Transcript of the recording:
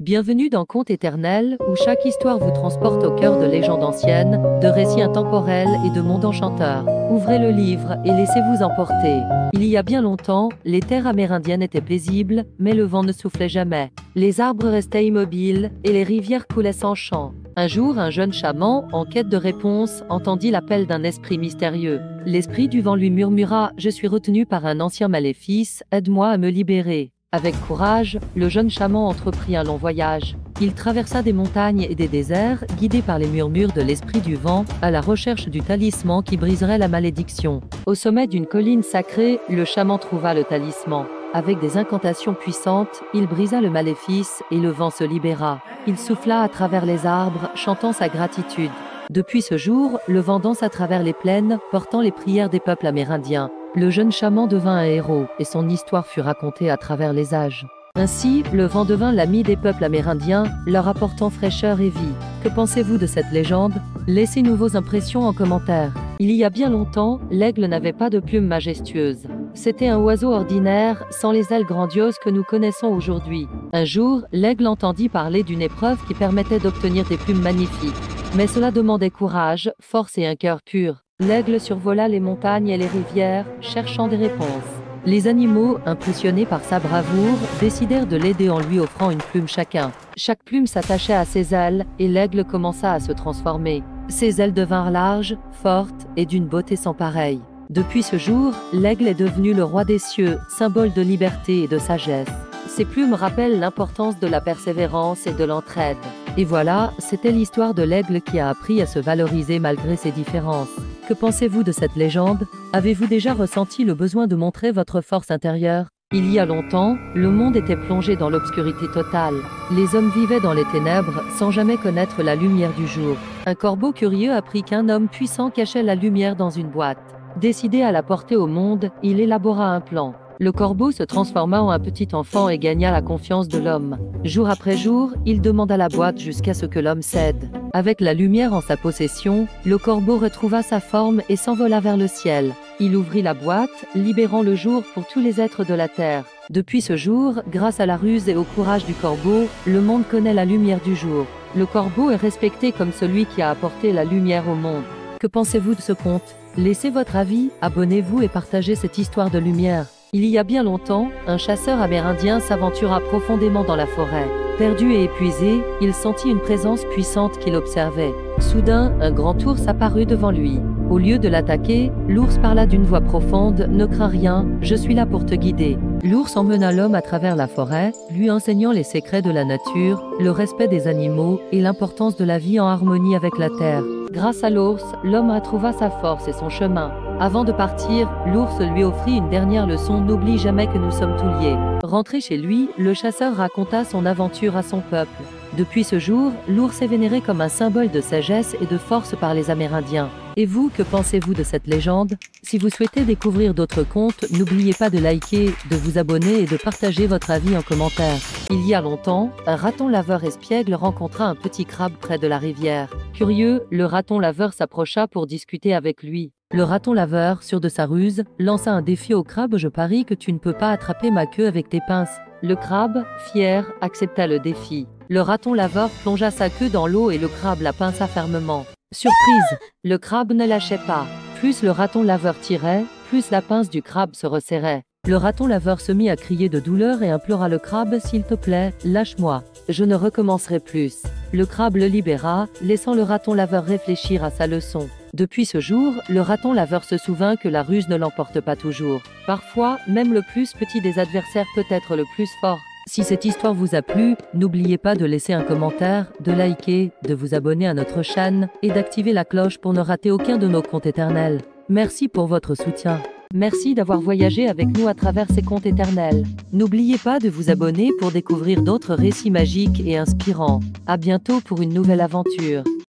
Bienvenue dans Contes éternels, où chaque histoire vous transporte au cœur de légendes anciennes, de récits intemporels et de mondes enchanteurs. Ouvrez le livre et laissez-vous emporter. Il y a bien longtemps, les terres amérindiennes étaient paisibles, mais le vent ne soufflait jamais. Les arbres restaient immobiles, et les rivières coulaient sans chant. Un jour, un jeune chaman, en quête de réponse, entendit l'appel d'un esprit mystérieux. L'esprit du vent lui murmura « Je suis retenu par un ancien maléfice, aide-moi à me libérer ». Avec courage, le jeune chaman entreprit un long voyage. Il traversa des montagnes et des déserts, guidé par les murmures de l'esprit du vent, à la recherche du talisman qui briserait la malédiction. Au sommet d'une colline sacrée, le chaman trouva le talisman. Avec des incantations puissantes, il brisa le maléfice et le vent se libéra. Il souffla à travers les arbres, chantant sa gratitude. Depuis ce jour, le vent danse à travers les plaines, portant les prières des peuples amérindiens. Le jeune chaman devint un héros, et son histoire fut racontée à travers les âges. Ainsi, le vent devint l'ami des peuples amérindiens, leur apportant fraîcheur et vie. Que pensez-vous de cette légende? Laissez-nous vos impressions en commentaire. Il y a bien longtemps, l'aigle n'avait pas de plumes majestueuses. C'était un oiseau ordinaire, sans les ailes grandioses que nous connaissons aujourd'hui. Un jour, l'aigle entendit parler d'une épreuve qui permettait d'obtenir des plumes magnifiques. Mais cela demandait courage, force et un cœur pur. L'aigle survola les montagnes et les rivières, cherchant des réponses. Les animaux, impressionnés par sa bravoure, décidèrent de l'aider en lui offrant une plume chacun. Chaque plume s'attachait à ses ailes, et l'aigle commença à se transformer. Ses ailes devinrent larges, fortes et d'une beauté sans pareille. Depuis ce jour, l'aigle est devenu le roi des cieux, symbole de liberté et de sagesse. Ses plumes rappellent l'importance de la persévérance et de l'entraide. Et voilà, c'était l'histoire de l'aigle qui a appris à se valoriser malgré ses différences. Que pensez-vous de cette légende? Avez-vous déjà ressenti le besoin de montrer votre force intérieure? Il y a longtemps, le monde était plongé dans l'obscurité totale. Les hommes vivaient dans les ténèbres, sans jamais connaître la lumière du jour. Un corbeau curieux apprit qu'un homme puissant cachait la lumière dans une boîte. Décidé à la porter au monde, il élabora un plan. Le corbeau se transforma en un petit enfant et gagna la confiance de l'homme. Jour après jour, il demanda la boîte jusqu'à ce que l'homme cède. Avec la lumière en sa possession, le corbeau retrouva sa forme et s'envola vers le ciel. Il ouvrit la boîte, libérant le jour pour tous les êtres de la terre. Depuis ce jour, grâce à la ruse et au courage du corbeau, le monde connaît la lumière du jour. Le corbeau est respecté comme celui qui a apporté la lumière au monde. Que pensez-vous de ce conte? Laissez votre avis, abonnez-vous et partagez cette histoire de lumière. Il y a bien longtemps, un chasseur amérindien s'aventura profondément dans la forêt. Perdu et épuisé, il sentit une présence puissante qui l'observait. Soudain, un grand ours apparut devant lui. Au lieu de l'attaquer, l'ours parla d'une voix profonde « Ne crains rien, je suis là pour te guider ». L'ours emmena l'homme à travers la forêt, lui enseignant les secrets de la nature, le respect des animaux et l'importance de la vie en harmonie avec la terre. Grâce à l'ours, l'homme retrouva sa force et son chemin. Avant de partir, l'ours lui offrit une dernière leçon « N'oublie jamais que nous sommes tous liés ». Rentré chez lui, le chasseur raconta son aventure à son peuple. Depuis ce jour, l'ours est vénéré comme un symbole de sagesse et de force par les Amérindiens. Et vous, que pensez-vous de cette légende? Si vous souhaitez découvrir d'autres contes, n'oubliez pas de liker, de vous abonner et de partager votre avis en commentaire. Il y a longtemps, un raton laveur espiègle rencontra un petit crabe près de la rivière. Curieux, le raton laveur s'approcha pour discuter avec lui. Le raton laveur, sûr de sa ruse, lança un défi au crabe « Je parie que tu ne peux pas attraper ma queue avec tes pinces ». Le crabe, fier, accepta le défi. Le raton laveur plongea sa queue dans l'eau et le crabe la pinça fermement. Surprise! Le crabe ne lâchait pas. Plus le raton laveur tirait, plus la pince du crabe se resserrait. Le raton laveur se mit à crier de douleur et implora le crabe « S'il te plaît, lâche-moi. Je ne recommencerai plus ». Le crabe le libéra, laissant le raton laveur réfléchir à sa leçon. Depuis ce jour, le raton laveur se souvint que la ruse ne l'emporte pas toujours. Parfois, même le plus petit des adversaires peut être le plus fort. Si cette histoire vous a plu, n'oubliez pas de laisser un commentaire, de liker, de vous abonner à notre chaîne et d'activer la cloche pour ne rater aucun de nos contes éternels. Merci pour votre soutien. Merci d'avoir voyagé avec nous à travers ces contes éternels. N'oubliez pas de vous abonner pour découvrir d'autres récits magiques et inspirants. À bientôt pour une nouvelle aventure.